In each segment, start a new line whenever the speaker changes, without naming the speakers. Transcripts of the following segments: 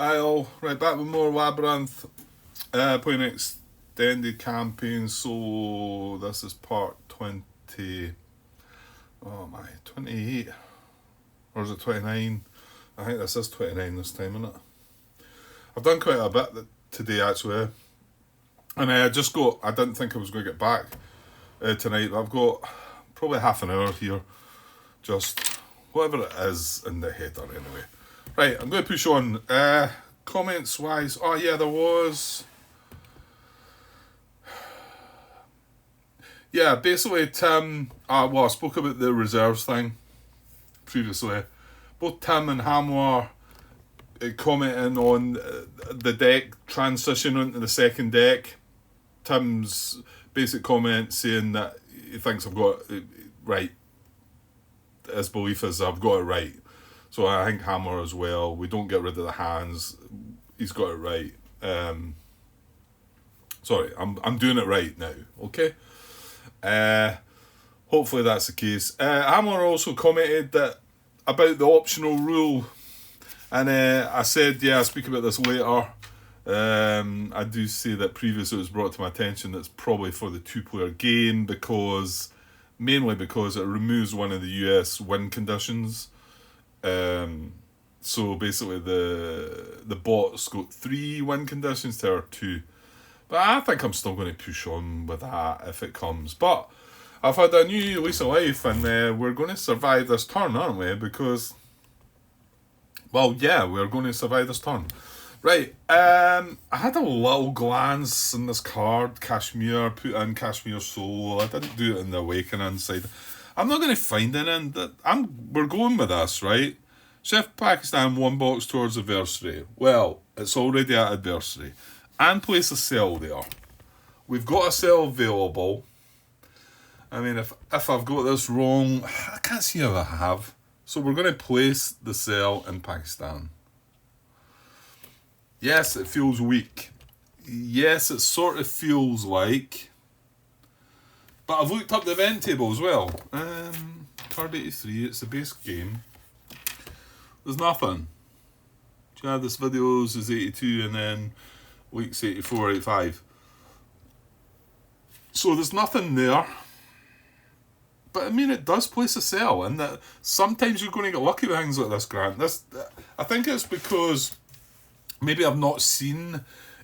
Hi all, right back with more Labyrinth, playing extended campaign, so this is part 20, oh my, 28, or is it 29? I think this is 29 this time, isn't it? I've done quite a bit today actually, and I didn't think I was going to get back tonight, but I've got probably half an hour here, just whatever it is in the header anyway. Right, I'm going to push on. Comments wise, oh yeah, there was. Yeah, basically, Tim. I spoke about the reserves thing previously. Both Tim and Hamler commenting on the deck transition onto the second deck. Tim's basic comment saying that he thinks I've got it right. His belief is I've got it right. So I think Hammer as well. We don't get rid of the hands. He's got it right. Sorry, I'm doing it right now. Okay. Hopefully that's the case. Hammer also commented that about the optional rule, and I said, yeah, I'll speak about this later. I do say that previously it was brought to my attention that it's probably for the 2-player game mainly because it removes one of the US win conditions. So basically the bot's got 3 win conditions to our 2. But I think I'm still going to push on with that if it comes. But I've had a new lease of life and we're going to survive this turn, aren't we? Because, well, yeah, we're going to survive this turn. Right, I had a little glance in this card, Kashmir, put in Kashmir Soul. I didn't do it in the Awakening side. I'm not going to find anything. We're going with this, right? Chef Pakistan 1 box towards adversary. Well, it's already at adversary. And place a cell there. We've got a cell available. I mean, if I've got this wrong, I can't see how I have. So we're going to place the cell in Pakistan. Yes, it feels weak. Yes, it sort of feels like. But I've looked up the event table as well. Card 83, it's the base game. There's nothing. Yeah, this videos is 82 and then weeks 84, 85. So there's nothing there. But I mean, it does place a cell, and that sometimes you're going to get lucky with things like this, Grant. I think it's because maybe I've not seen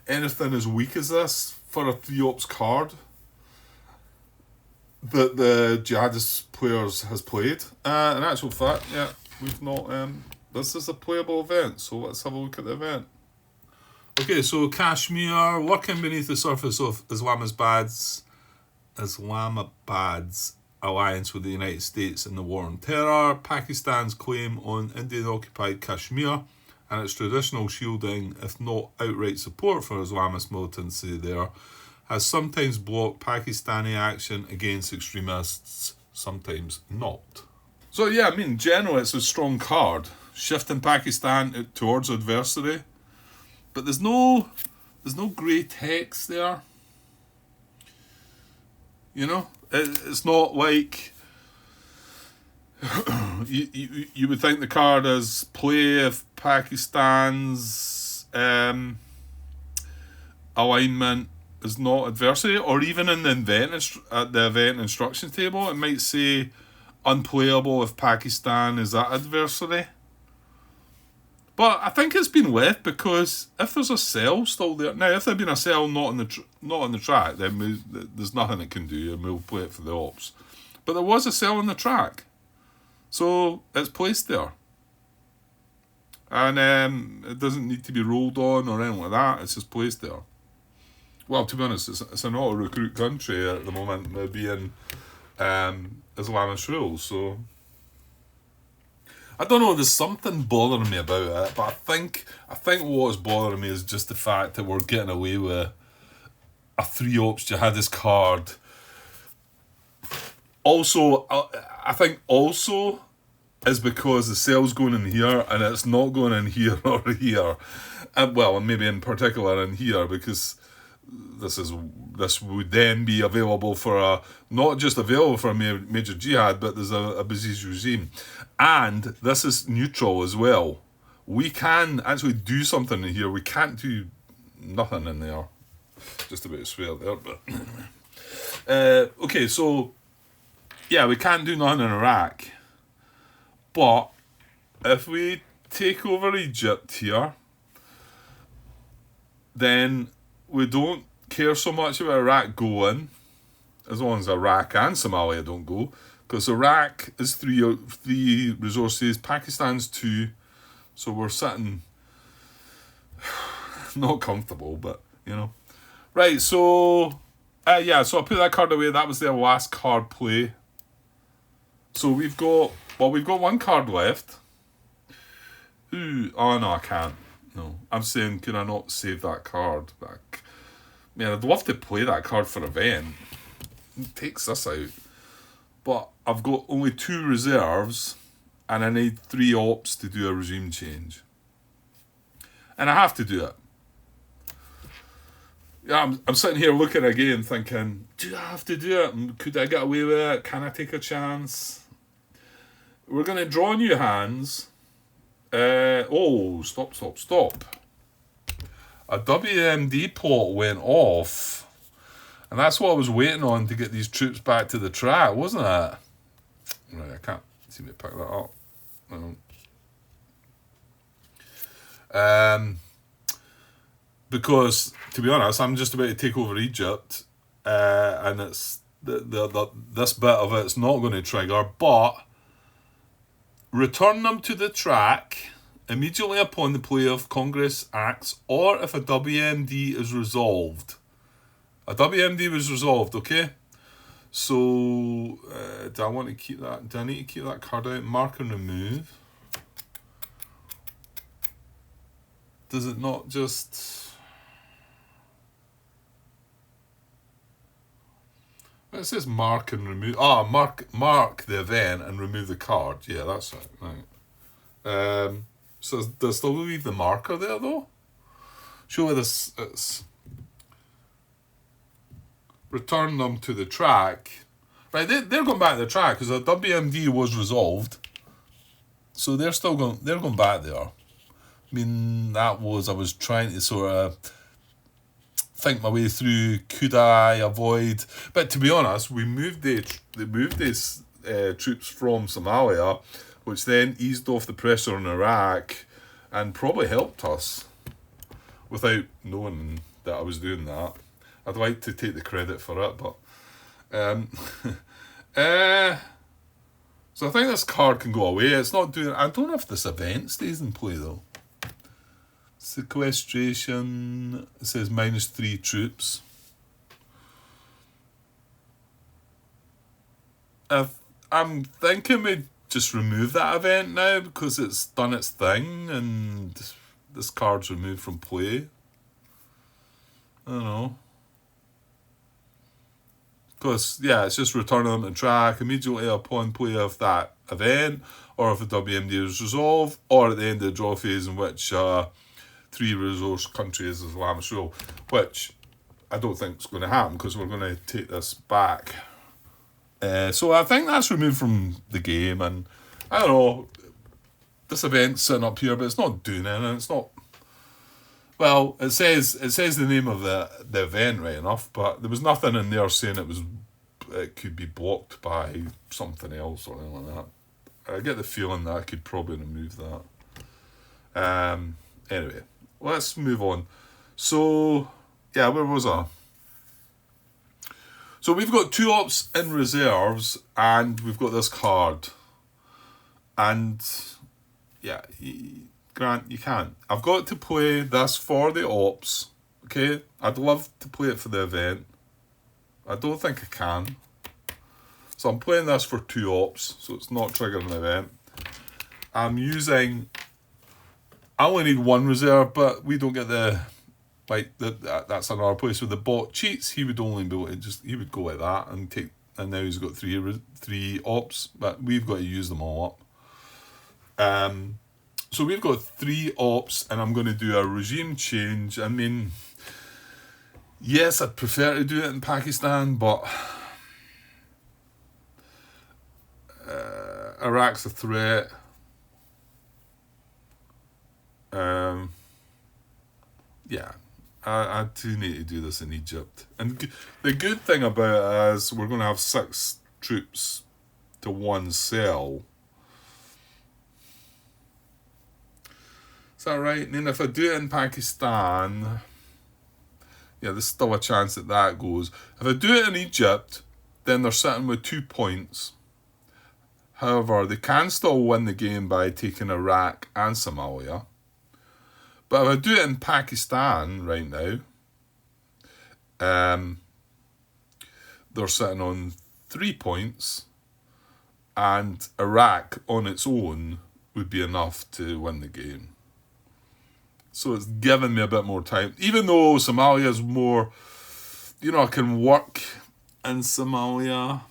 anything as weak as this for a 3-ops card that the Jihadist players has played. In actual fact, yeah, we've not. This is a playable event, so let's have a look at the event. Okay, so Kashmir, lurking beneath the surface of Islamabad's alliance with the United States in the war on terror, Pakistan's claim on Indian-occupied Kashmir, and its traditional shielding, if not outright support for Islamist militancy there, has sometimes blocked Pakistani action against extremists, sometimes not. So yeah, I mean, generally it's a strong card, shifting Pakistan towards adversary, but there's no grey text there. You know, it's not like you would think the card is play if Pakistan's alignment is not adversary, or even in the event instruction table, it might say unplayable if Pakistan is at adversary. But I think it's been left because if there's a cell still there now, if there'd been a cell not on the track, then there's nothing it can do, and we'll play it for the ops. But there was a cell on the track, so it's placed there, and it doesn't need to be rolled on or anything like that. It's just placed there. Well, to be honest, it's an auto-recruit country at the moment. They're being Islamist rules, so I don't know. There's something bothering me about it, but I think what's bothering me is just the fact that we're getting away with a 3-ops jihadist card. Also, I think also is because the cell's going in here and it's not going in here or here, and maybe in particular in here because this would then be available for not just available for a major jihad, but there's a Baziz regime, and this is neutral as well, we can actually do something in here. We can't do nothing in there. Just about to swear there, but okay, so yeah, we can't do nothing in Iraq. But if we take over Egypt here, then we don't care so much about Iraq going, as long as Iraq and Somalia don't go, because Iraq is three resources, Pakistan's 2, so we're sitting not comfortable, but you know. Right, so so I put that card away. That was their last card play. So we've got one card left. Ooh, oh no, I can't. No, I'm saying, can I not save that card back? Man, I'd love to play that card for event. It takes this out. But I've got only 2 reserves, and I need 3 ops to do a regime change. And I have to do it. Yeah, I'm sitting here looking again thinking, do I have to do it? Could I get away with it? Can I take a chance? We're going to draw new hands. Stop. A WMD plot went off. And that's what I was waiting on to get these troops back to the track, wasn't it? Right, I can't seem to pick that up. Because, to be honest, I'm just about to take over Egypt, and it's this bit of it's not going to trigger, but return them to the track immediately upon the play of Congress acts, or if a WMD is resolved. A WMD was resolved, okay? So, do I want to keep that? Do I need to keep that card out? Mark and remove. Does it not just... It says mark and remove. Mark the event and remove the card. Yeah, that's it. Right. So does still leave the marker there though? Surely it's return them to the track. Right, they're going back to the track because the WMD was resolved. So they're going back there. I mean, I was trying to sort of think my way through, could I avoid, but to be honest, they moved these troops from Somalia, which then eased off the pressure on Iraq and probably helped us without knowing that I was doing that. I'd like to take the credit for it, but so I think this card can go away. It's not doing, I don't know if this event stays in play though. Sequestration, it says -3 troops. I'm thinking we just remove that event now because it's done its thing and this card's removed from play. I don't know. Because, yeah, it's just returning them to track immediately upon play of that event, or if the WMD is resolved, or at the end of the draw phase in which 3 resource countries is Islamist rule, which I don't think is going to happen because we're going to take this back. So I think that's removed from the game, and I don't know, this event's sitting up here, but it's not doing anything. It's not. Well, it says the name of the event right enough, but there was nothing in there saying it could be blocked by something else or anything like that. I get the feeling that I could probably remove that. Anyway, let's move on. So, yeah, where was I? So we've got 2 ops in reserves, and we've got this card. And, yeah, Grant, you can't. I've got to play this for the ops, okay? I'd love to play it for the event. I don't think I can. So I'm playing this for 2 ops, so it's not triggering an event. I only need 1 reserve, but we don't get that's another place where the bot cheats. He would only be able to he would go like that and now he's got 3 ops, but we've got to use them all up. So we've got 3 ops, and I'm going to do a regime change. I mean, yes, I'd prefer to do it in Pakistan, but Iraq's a threat. yeah, I do need to do this in Egypt. And the good thing about it is we're going to have 6 troops to 1 cell. Is that right? And then if I do it in Pakistan, yeah, there's still a chance that goes. If I do it in Egypt, then they're sitting with 2 points. However, they can still win the game by taking Iraq and Somalia. But if I do it in Pakistan right now, they're sitting on 3 points, and Iraq on its own would be enough to win the game. So it's given me a bit more time. Even though Somalia is more, I can work in Somalia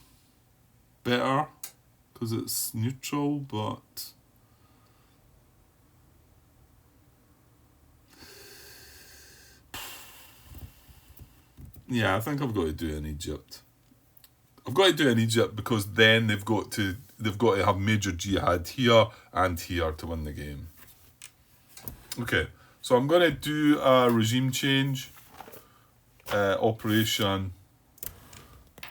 better because it's neutral, but yeah, I think I've got to do it in Egypt. I've got to do it in Egypt because then they've got to have major jihad here and here to win the game. Okay, so I'm going to do a regime change operation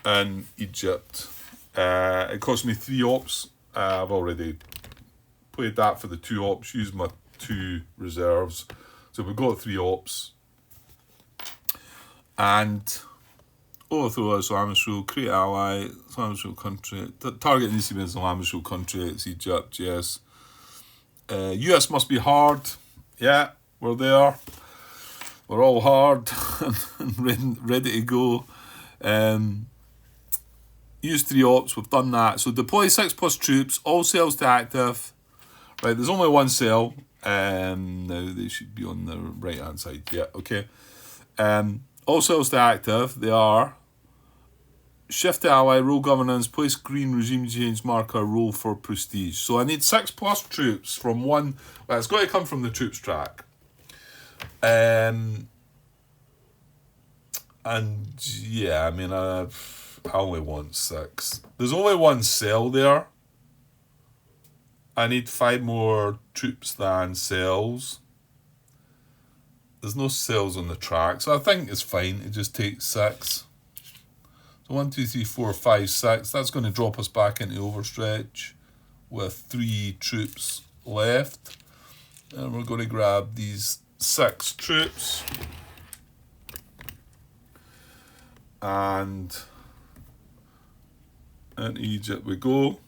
in Egypt. It cost me 3 ops. I've already played that for the 2 ops, used my 2 reserves. So we've got 3 ops. And overthrow Islamist rule, create ally, Islamist rule country. The target needs to be an Islamist rule country. It's Egypt, yes. US must be hard. Yeah, we're there. We're all hard and ready to go. Use 3 ops, we've done that. So deploy 6+ troops, all cells to active. Right, there's only 1 cell. Now they should be on the right hand side. Yeah, okay. All cells to active, they are shift to ally, roll governance, place green regime change marker, roll for prestige. So I need 6+ troops from 1. Well, it's got to come from the troops track. And yeah, I mean, I only want 6. There's only 1 cell there. I need 5 more troops than cells. There's no cells on the track, so I think it's fine. It just takes 6. So 1, 2, 3, 4, 5, 6. That's going to drop us back into overstretch with 3 troops left. And we're going to grab these 6 troops. And in Egypt we go.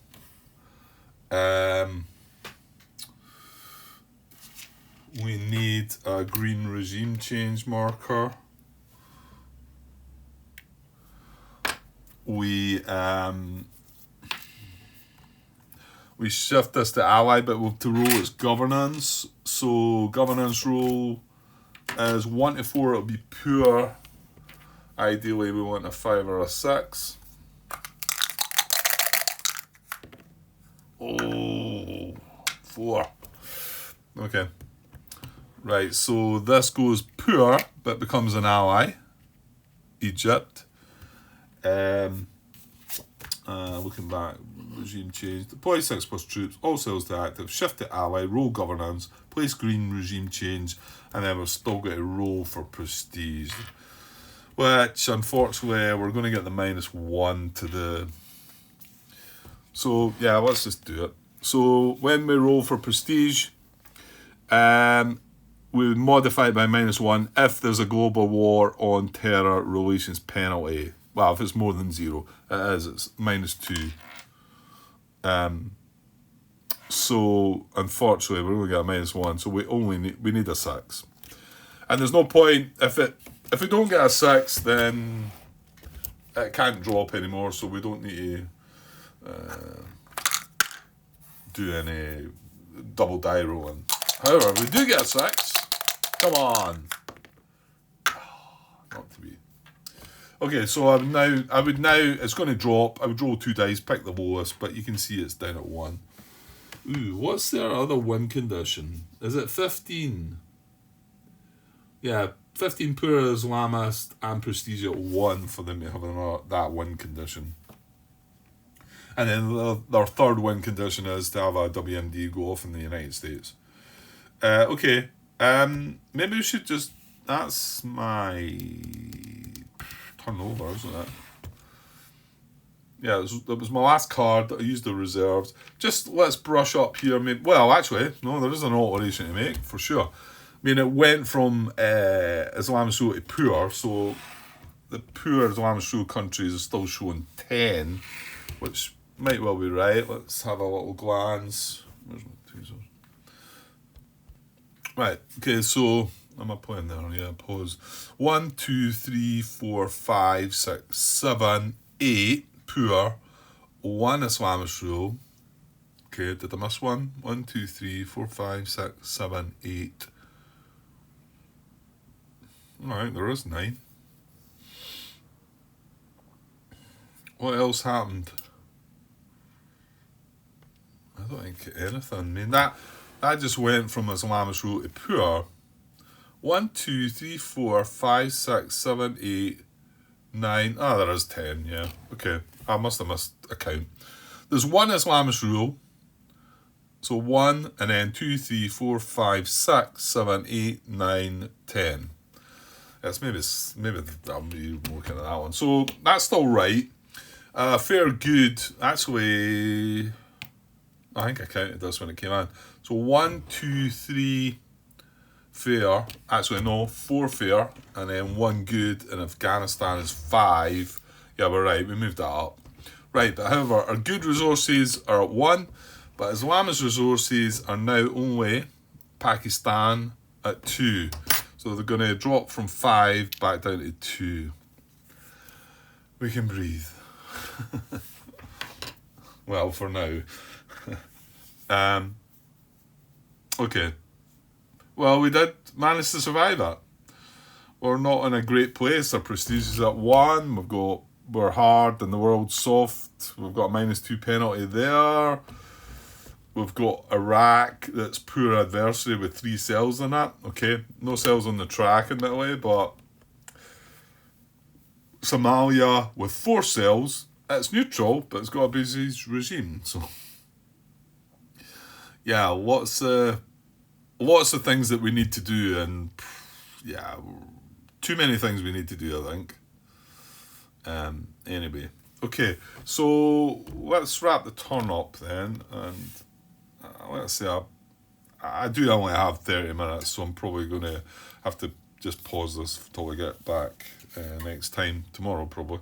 We need a green regime change marker. We shift this to ally, but to roll is governance. So governance roll is 1 to 4. It'll be poor. Ideally, we want a 5 or a 6. Oh, 4. Okay. Right, so this goes poor, but becomes an ally. Egypt. Looking back, regime change. Deploy 6+ troops, all cells to active, shift to ally, roll governance, place green regime change, and then we've still got to roll for prestige. Which, unfortunately, we're going to get the -1 to the... So, yeah, let's just do it. So, when we roll for prestige, we would modify it by -1 if there's a global war on terror relations penalty. Well, if it's more than 0, it is. It's -2. So unfortunately, we're only got a -1. So we need a 6. And there's no point if we don't get a 6, then it can't drop anymore. So we don't need to do any double die rolling. However, if we do get a 6. Come on. Not to be. Okay, so I would now, it's going to drop. I would roll 2 dice, pick the lowest, but you can see it's down at 1. Ooh, what's their other win condition? Is it 15? Yeah, 15 poor Islamist and prestige at 1 for them to have that win condition. And then their third win condition is to have a WMD go off in the United States. Okay. Maybe we should just that's my turnover, isn't it? Yeah, that was my last card. I used the reserves. Just let's brush up here. Well, actually, no, there is an alteration to make, for sure. I mean, it went from Islamic rule to poor, so the poor Islamic rule countries are still showing 10, which might well be right. Let's have a little glance. Where's my tweezers? Right, okay, so am I playing there? Yeah, pause. 1, 2, 3, 4, 5, 6, 7, 8 poor, 1 Islamic rule. Okay, did I miss one? 1, 2, 3, 4, 5, 6, 7, 8. Alright, there is 9. What else happened? I don't think anything. I mean, that just went from Islamic rule to poor. 1, 2, 3, 4, 5, 6, 7, 8, 9. Ah, there is 10, yeah. Okay, I must have missed a count. There's 1 Islamic rule. So 1, and then 2, 3, 4, 5, 6, 7, 8, 9, 10. Yes, maybe I'll be looking at that one. So that's still right. Fair good. Actually, I think I counted this when it came in. So 1, 2, 3 fair. Actually, no, 4 fair, and then 1 good. And Afghanistan is 5. Yeah, we're right. We moved that up. Right, but however, our good resources are at 1, but Islamist resources are now only Pakistan at 2. So they're going to drop from 5 back down to 2. We can breathe. Well, for now. Okay. Well, we did manage to survive that. We're not in a great place. Our prestige is at 1. We're hard and the world's soft. We've got a -2 penalty there. We've got Iraq that's poor adversary with 3 cells in it. Okay, no cells on the track in that way, but Somalia with 4 cells. It's neutral, but it's got a Bazi's regime. So, yeah, what's the things that we need to do? And yeah, too many things we need to do, I think. Anyway, okay, so let's wrap the turn up then, and let's say I do only have 30 minutes, so I'm probably going to have to just pause this till we get back next time, tomorrow probably.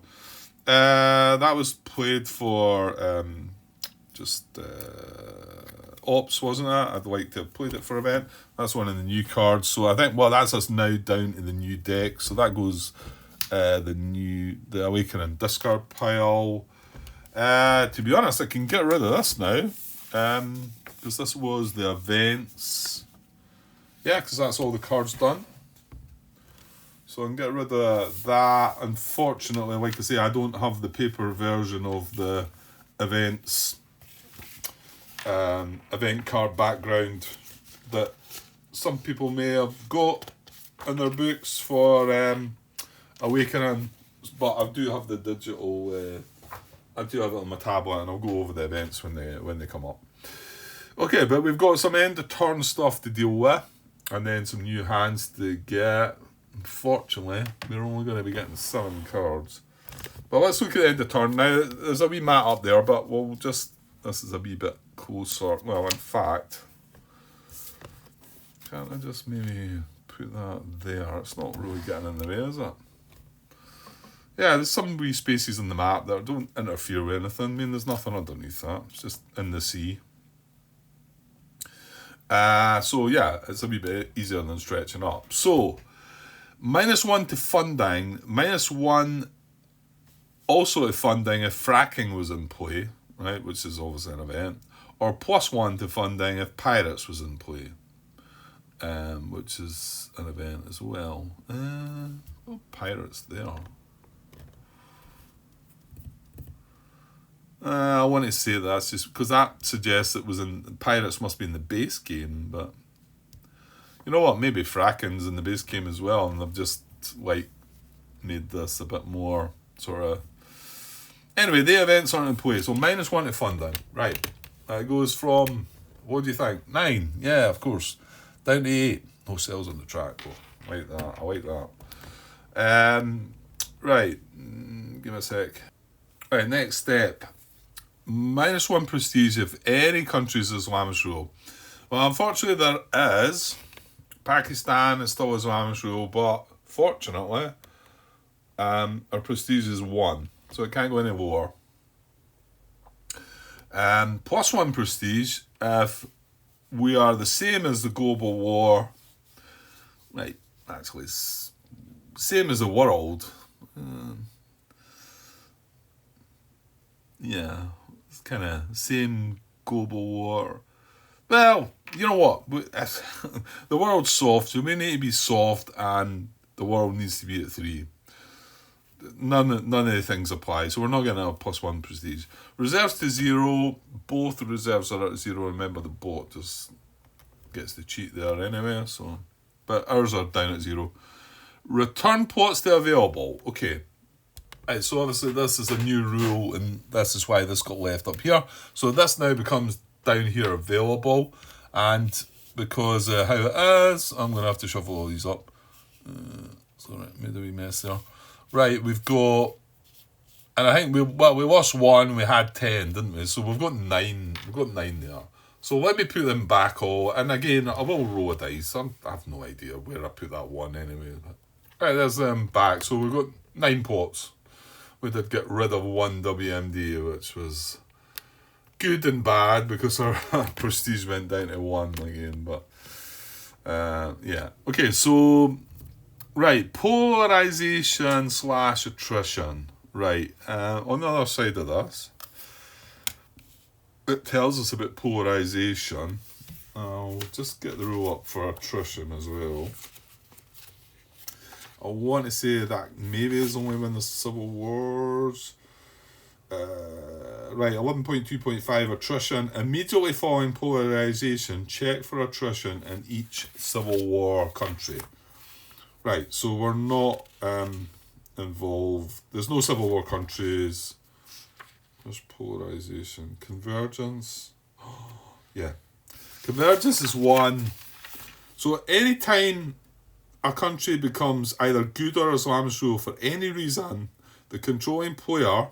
That was played for Ops, wasn't it? I'd like to have played it for event. That's one of the new cards, so I think, well, that's us now down to the new deck, so that goes the Awakening discard pile. To be honest, I can get rid of this now, because this was the events. Yeah, because that's all the cards done. So I can get rid of that. Unfortunately, like I say, I don't have the paper version of the events event card background that some people may have got in their books for Awakening, but I do have the digital. I do have it on my tablet, and I'll go over the events when they come up. Okay, but we've got some end of turn stuff to deal with, and then some new hands to get. Unfortunately, we're only going to be getting 7 cards. But let's look at the end of turn now. There's a wee mat up there, but we'll just. This is a wee bit closer. Well, in fact, can't I just maybe put that there? It's not really getting in the way, is it? Yeah, there's some wee spaces in the map that don't interfere with anything. I mean, there's nothing underneath that. It's just in the sea. So yeah, it's a wee bit easier than stretching up. So, -1 to funding, -1 also to funding if fracking was in play, right, which is obviously an event, or +1 to funding if pirates was in play, which is an event as well. Oh, pirates there. I want to say that's just because that suggests it was in pirates must be in the base game, but you know what? Maybe fracking's in the base game as well, and they've just like made this a bit more sort of. Anyway, the events aren't in play, so -1 to funding. Right, it goes from what do you think? 9, yeah, of course, down to 8. No cells on the track though. Like that. I like that. Right. Give me a sec. Right, next step. -1 prestige if any country's Islamist rule. Well, unfortunately there is. Pakistan is still Islamist rule, but fortunately, our prestige is 1. So it can't go any lower. +1 prestige if we are the same as the global war. Right, actually, same as the world. Yeah, it's kind of same global war. Well, you know what? The world's soft, so we need to be soft, and the world needs to be at 3. None of the things apply, so we're not getting a +1 prestige. Reserves to 0. Both the reserves are at 0. Remember, the boat just gets the cheat there anyway. So, but ours are down at 0. Return plots to available. Okay. Right, so obviously this is a new rule, and this is why this got left up here. So this now becomes down here available, and because how it is, I'm going to have to shuffle all these up. Sorry, made a wee mess there. Right, we've got, and I think we lost 1, we had 10, didn't we? So we've got 9. We've got 9 there. So let me put them back all, and again, I will roll a dice. I have no idea where I put that 1 anyway. Right, there's them back. So we've got 9 pots. We did get rid of 1 WMD, which was good and bad because our prestige went down to 1 again. But yeah, okay. So right, polarization / attrition. Right, on the other side of this, it tells us about polarization. I'll just get the rule up for attrition as well. I want to say that maybe is only when the Civil Wars. Right, 11.2.5 attrition. Immediately following polarization, check for attrition in each Civil War country. Right, so we're not involved. There's no Civil War countries. There's polarization. Convergence. Yeah. Convergence is 1. So anytime a country becomes either good or Islamist rule for any reason, the controlling player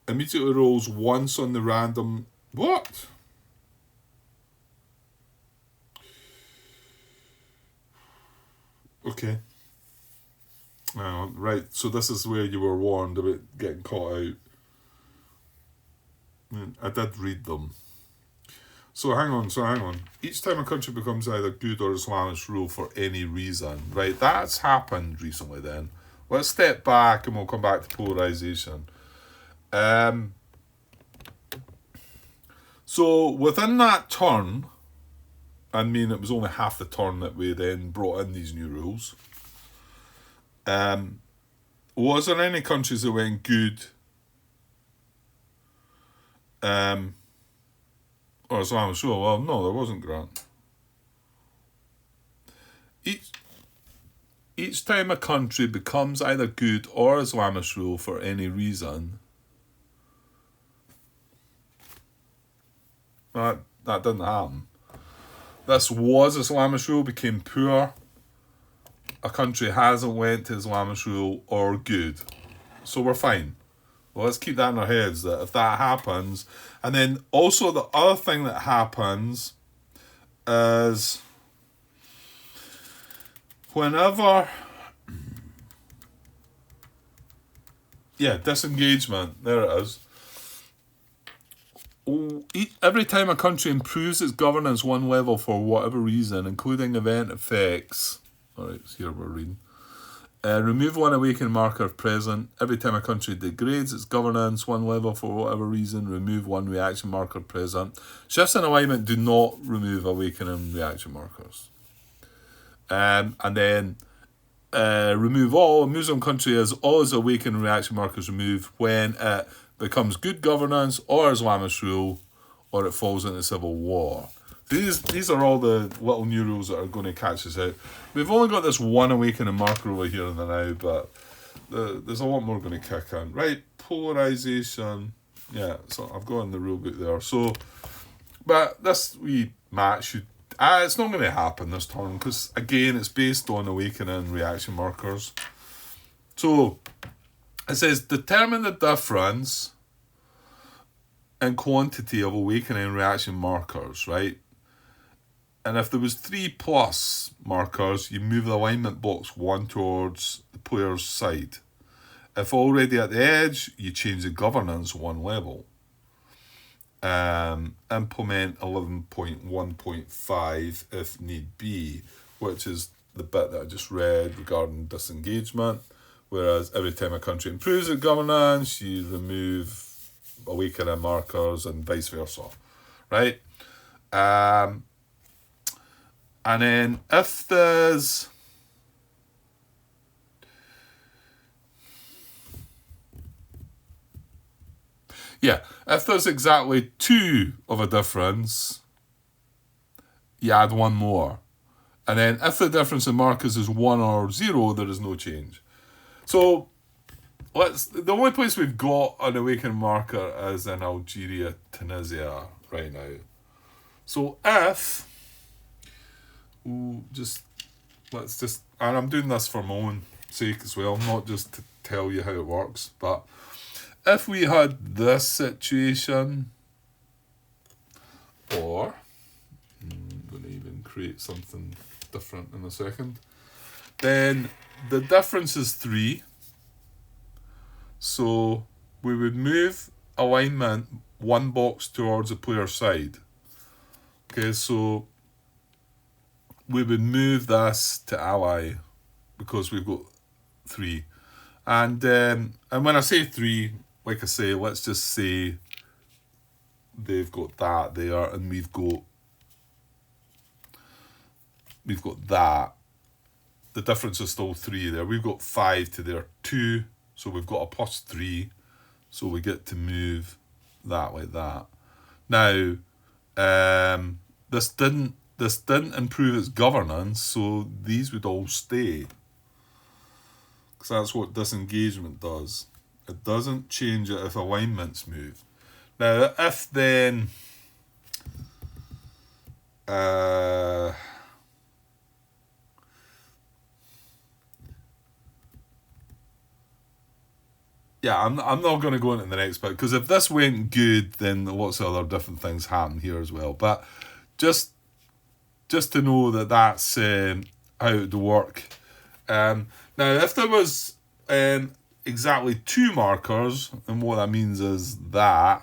immediately rolls once on the random... What? Okay. Right, so this is where you were warned about getting caught out. I did read them. So hang on. Each time a country becomes either good or Islamist rule for any reason. Right, that's happened recently then. Let's step back and we'll come back to polarization. So within that turn, I mean it was only half the turn that we then brought in these new rules. Was there any countries that went good or Islamist rule? Well, no, there wasn't, Grant. Each time a country becomes either good or Islamist rule for any reason, that didn't happen. This was Islamist rule, became poor. A country hasn't went to Islamist rule or good. So we're fine. Well, let's keep that in our heads, that if that happens, and then also the other thing that happens is whenever, disengagement, there it is. Every time a country improves its governance 1 level for whatever reason, including event effects, alright, here we're reading, remove 1 awakened marker if present. Every time a country degrades its governance 1 level for whatever reason, remove 1 reaction marker present. Shifts in alignment do not remove awakening reaction markers. And then remove all. A Muslim country has all its awakening reaction markers removed when it becomes good governance or Islamist rule, or it falls into civil war. These are all the little new rules that are going to catch us out. We've only got this 1 awakening marker over here in the now, but there's a lot more going to kick in. Right, polarization. Yeah, so I've got in the rule book there. So, but this wee match should It's not going to happen this turn because, again, it's based on awakening reaction markers. So, it says determine the difference in quantity of awakening reaction markers, right? And if there was 3+ markers, you move the alignment box 1 towards the player's side. If already at the edge, you change the governance 1 level. Implement 11.1.5 if need be, which is the bit that I just read regarding disengagement. Whereas every time a country improves its governance, you remove awakening markers and vice versa, right? And then if there's if there's exactly 2 of a difference, you add 1 more. And then if the difference in markers is 1 or 0, there is no change. So the only place we've got an awakening marker is in Algeria, Tunisia right now. So if let's just, and I'm doing this for my own sake as well, not just to tell you how it works, but if we had this situation, or I'm going to even create something different in a second, then the difference is 3. So we would move alignment 1 box towards the player's side. Okay, so we would move this to ally because we've got 3. And when I say 3, like I say, let's just say they've got that there and we've got that. The difference is still 3 there. We've got 5 to their 2, so we've got a +3, so we get to move that like that. Now, this didn't improve its governance, so these would all stay. Because that's what disengagement does. It doesn't change it if alignments move. Now, if then I'm not going to go into the next bit, because if this went good, then lots of other different things happen here as well. But just to know that that's how it would work. Now, if there was exactly 2 markers, and what that means is that,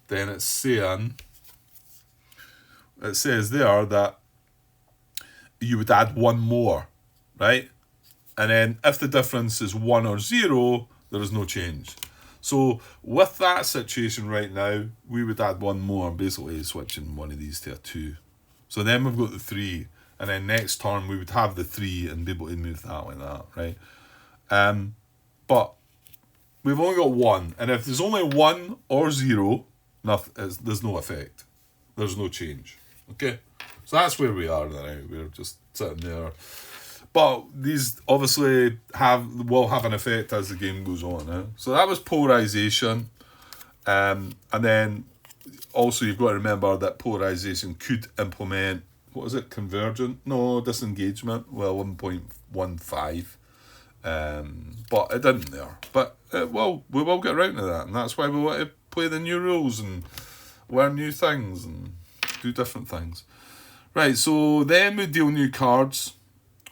then it says there that you would add 1 more, right? And then if the difference is 1 or 0, there is no change. So with that situation right now, we would add 1 more, basically switching one of these to a 2. So then we've got the 3, and then next turn we would have the 3 and be able to move that like that, right? But we've only got 1, and if there's only 1 or 0, there's no effect. There's no change. Okay, so that's where we are now. We're just sitting there. But these obviously will have an effect as the game goes on. Eh? So that was polarization. And then also you've got to remember that polarization could implement, what is it, convergent? No, disengagement. Well, 1.15. But it didn't there. But we will get around to that. And that's why we want to play the new rules and learn new things and do different things. Right, so then we deal new cards.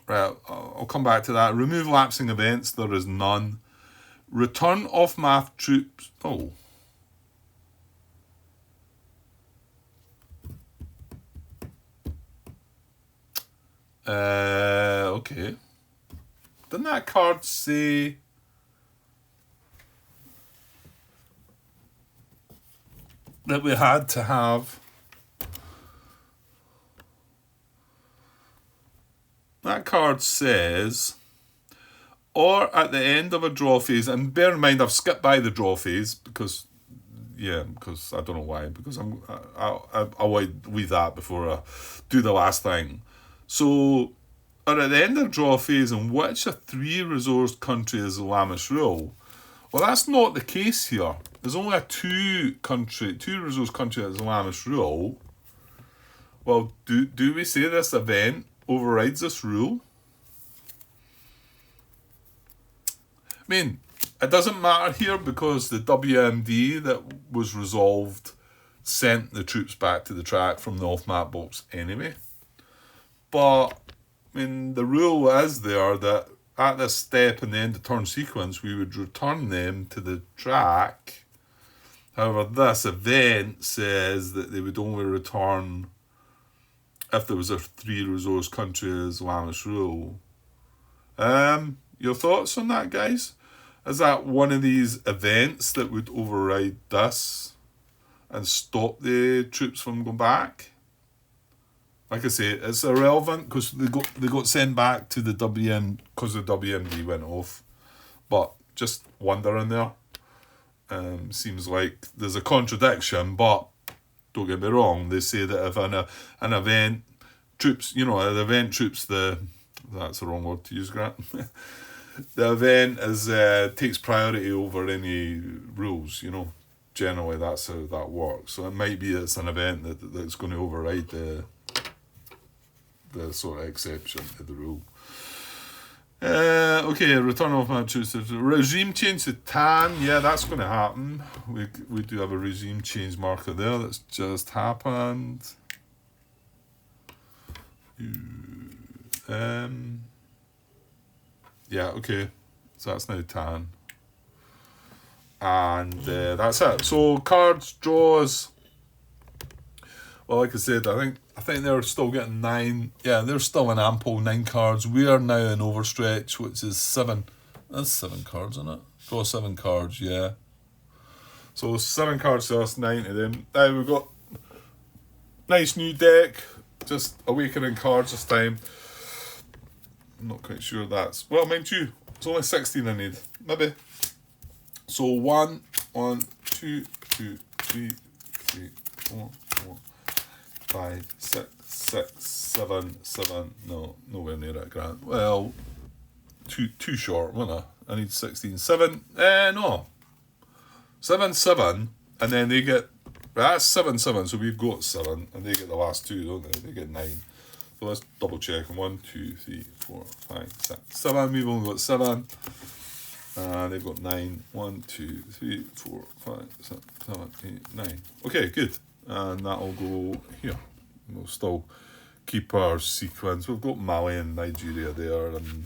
Right, I'll come back to that. Remove lapsing events. There is none. Return off-math troops. Oh. Okay. Didn't that card say... that we had to have... That card says, or at the end of a draw phase, and bear in mind I've skipped by the draw phase because I don't know why, because I'll leave that before I do the last thing. So, or at the end of the draw phase, in which a 3-resource country is Islamic rule? Well, that's not the case here. There's only a 2-resource country that is Islamic rule. Well, do we say this event overrides this rule? I mean, it doesn't matter here because the WMD that was resolved sent the troops back to the track from the off-map box anyway. But, I mean, the rule is there that at this step in the end of turn sequence, we would return them to the track. However, this event says that they would only return if there was a 3 resource country Islamic rule. Your thoughts on that, guys? Is that one of these events that would override this and stop the troops from going back? Like I say, it's irrelevant because they got sent back to the WM because the WMD went off. But just wondering there. Seems like there's a contradiction, but don't get me wrong. They say that if an event troops, an event troops that's the wrong word to use, Grant. The event takes priority over any rules. Generally that's how that works. So it might be it's an event that's going to override the sort of exception to the rule. Okay, return of map troops. Regime change to tan. Yeah, that's going to happen. We do have a regime change marker there that's just happened. Yeah, okay. So that's now tan. And that's it. So cards, draws. Well, like I said, I think they're still getting 9. Yeah, they're still in ample 9 cards. We are now in overstretch, which is 7. That's 7 cards, isn't it? Draw 7 cards, yeah. So 7 cards to us, 9 to them. Now we've got nice new deck. Just awakening cards this time. I'm not quite sure that's... Well, mind you, it's only 16 I need. Maybe. So 1, 2, 3, 4, 5, 6, 7. No, nowhere near it, Grant. Well, too short, wasn't I? I need 16. 7, no. 7, and then they get... That's 7, so we've got 7, and they get the last 2, don't they? They get 9. So let's double check. 1, 2, 3, 4, 5, 6, 7. We've only got 7. They've got 9. 1, 2, 3, 4, 5, 6, 7, 8, 9. Okay, good. And that'll go here. We'll still keep our sequence. We've got Mali and Nigeria there, and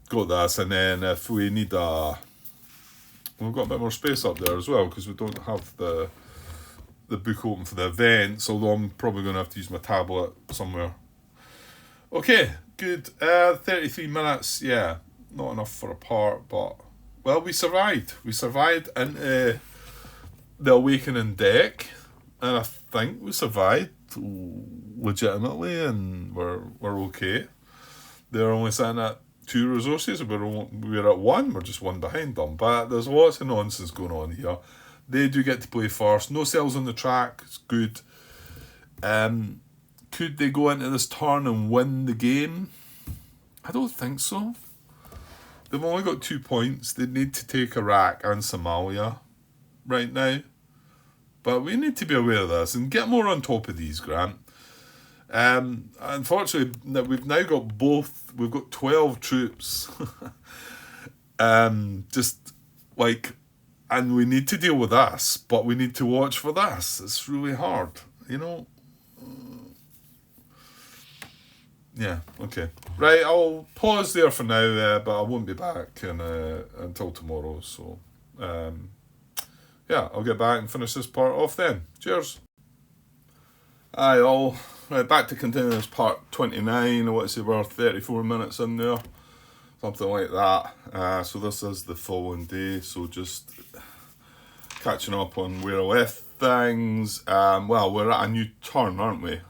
got this. And then if we need we've got a bit more space up there as well because we don't have the book open for the events. Although I'm probably going to have to use my tablet somewhere. Okay, good. 33 minutes. Yeah, not enough for a part, but well, we survived. We survived into the Awakening deck, and I think we survived legitimately, and we're okay. They're only sitting at 2 resources. We're at 1. We're just 1 behind them. But there's lots of nonsense going on here. They do get to play first. No cells on the track. It's good. Could they go into this turn and win the game? I don't think so. They've only got 2 points. They need to take Iraq and Somalia right now. But we need to be aware of this and get more on top of these, Grant. Unfortunately, we've now got both. We've got 12 troops. Just like, and we need to deal with this, but we need to watch for this. It's really hard, Yeah, okay. Right, I'll pause there for now, but I won't be back until tomorrow, so... yeah, I'll get back and finish this part off then. Cheers. Aye, all. Right, back to continuous part 29. What's it worth? 34 minutes in there. Something like that. So this is the following day. So just catching up on where I left things. Well, we're at a new turn, aren't we?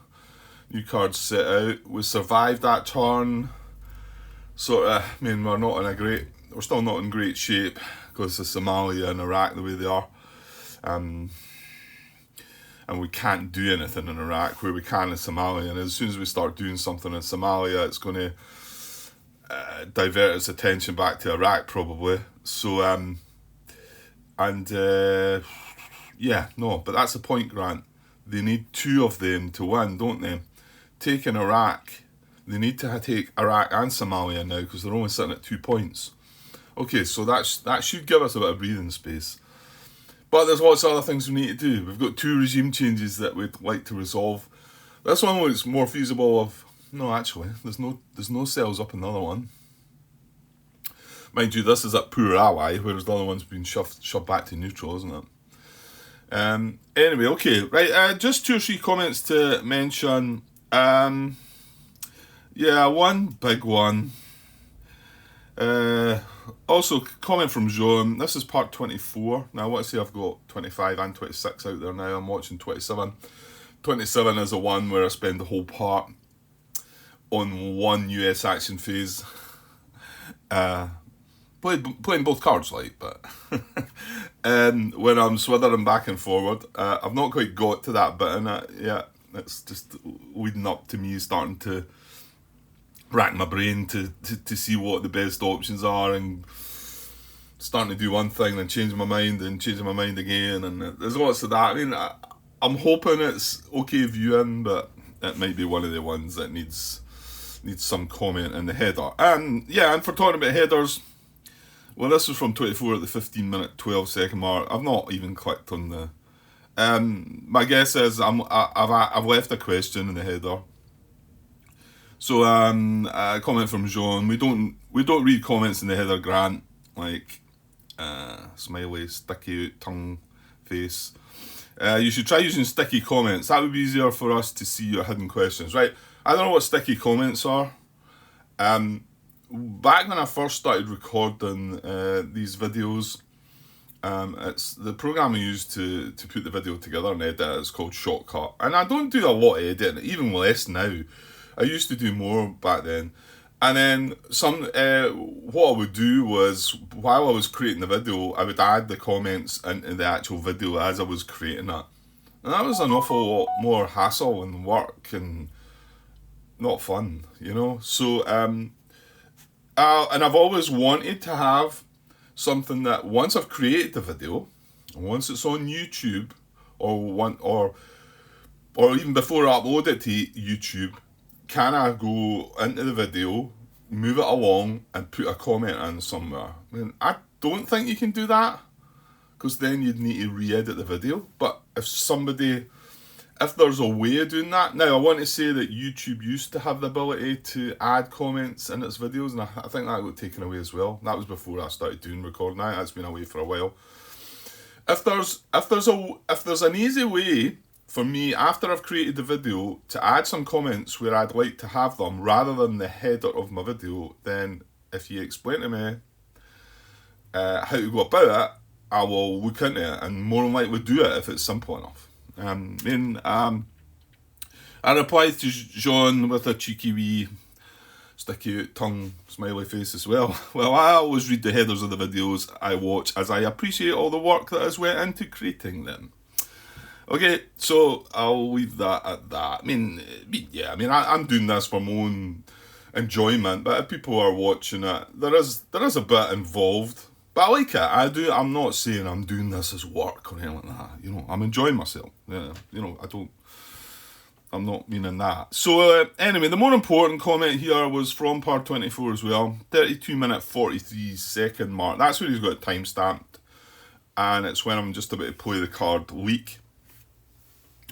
New cards set out. We survived that turn. We're still not in great shape because of Somalia and Iraq the way they are. And we can't do anything in Iraq where we can in Somalia. And as soon as we start doing something in Somalia, it's going to divert its attention back to Iraq probably. So, yeah, no, but that's the point, Grant. they need 2 of them to win, don't they? Taking Iraq, they need to take Iraq and Somalia now because they're only sitting at 2 points. Okay, so that should give us a bit of breathing space. But there's lots of other things we need to do. We've got 2 regime changes that we'd like to resolve. This one looks more feasible of... No, actually, there's no cells up in the other one. Mind you, this is at poor ally, whereas the other one's been shoved back to neutral, isn't it? Anyway, okay, right, just 2 or 3 comments to mention. Yeah, one big one. Also, comment from Joan. This is part 24. Now, I want to say I've got 25 and 26 out there now. I'm watching 27. 27 is the one where I spend the whole part on one US action phase. Playing both cards, like, but when I'm swithering back and forward, I've not quite got to that bit in it yet. It's just leading up to me starting to rack my brain to see what the best options are, and starting to do one thing and changing my mind and changing my mind again, and there's lots of that. I mean, I'm hoping it's okay viewing, but it might be one of the ones that needs some comment in the header. And yeah, and for talking about headers, well, this was from 24 at the 15-minute, 12-second mark. I've not even clicked on the... my guess is I've left a question in the header. So a comment from John. We don't read comments in the header, Grant. Like smiley, sticky out, tongue, face. You should try using sticky comments. That would be easier for us to see your hidden questions. Right? I don't know what sticky comments are. Back when I first started recording these videos, it's the program I use to put the video together and edit. It's called Shortcut, and I don't do a lot of editing, even less now. I used to do more back then. And then what I would do was, while I was creating the video, I would add the comments into the actual video as I was creating it. And that was an awful lot more hassle and work and not fun, you know. So, and I've always wanted to have something that once I've created the video, once it's on YouTube, or even before I upload it to YouTube, can I go into the video, move it along, and put a comment in somewhere? I mean, I don't think you can do that, because then you'd need to re-edit the video. But if there's a way of doing that, now I want to say that YouTube used to have the ability to add comments in its videos, and I think that got taken away as well. That was before I started doing recording. That's been away for a while. If there's an easy way for me, after I've created the video, to add some comments where I'd like to have them rather than the header of my video, then if you explain to me how to go about it, I will look into it, and more than likely do it if it's simple enough. I replied to John with a cheeky wee sticky out tongue smiley face as well. Well, I always read the headers of the videos I watch, as I appreciate all the work that has went into creating them. Okay, so I'll leave that at that. I mean, I'm doing this for my own enjoyment, but if people are watching it, there is a bit involved. But I like it. I do. I'm not saying I'm doing this as work or anything like that. You know, I'm enjoying myself. Yeah, you know, I'm not meaning that. So anyway, the more important comment here was from part 24 as well. 32-minute 43-second mark. That's where he's got it time-stamped, and it's when I'm just about to play the card leak.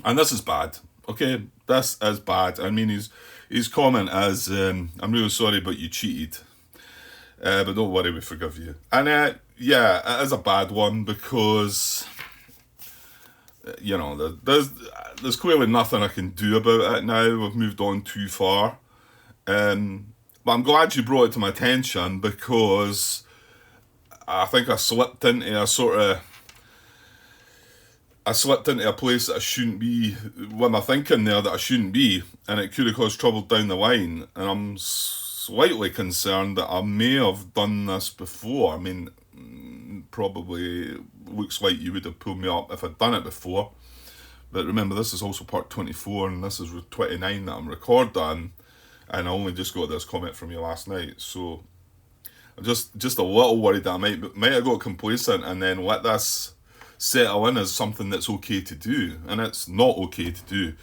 And this is bad. Okay, this is bad. I mean, his comment is, I'm really sorry, but you cheated. But don't worry, we forgive you. And yeah, it is a bad one because, you know, there's clearly nothing I can do about it now. We've moved on too far. But I'm glad you brought it to my attention, because I think I slipped into a place that I shouldn't be, with my thinking there that I shouldn't be, and it could have caused trouble down the line. And I'm slightly concerned that I may have done this before. I mean, probably looks like you would have pulled me up if I'd done it before. But remember, this is also part 24, and this is 29 that I'm recording, and I only just got this comment from you last night. So I'm just a little worried that I might have got complacent and then let this settle in as something that's okay to do, and it's not okay to do.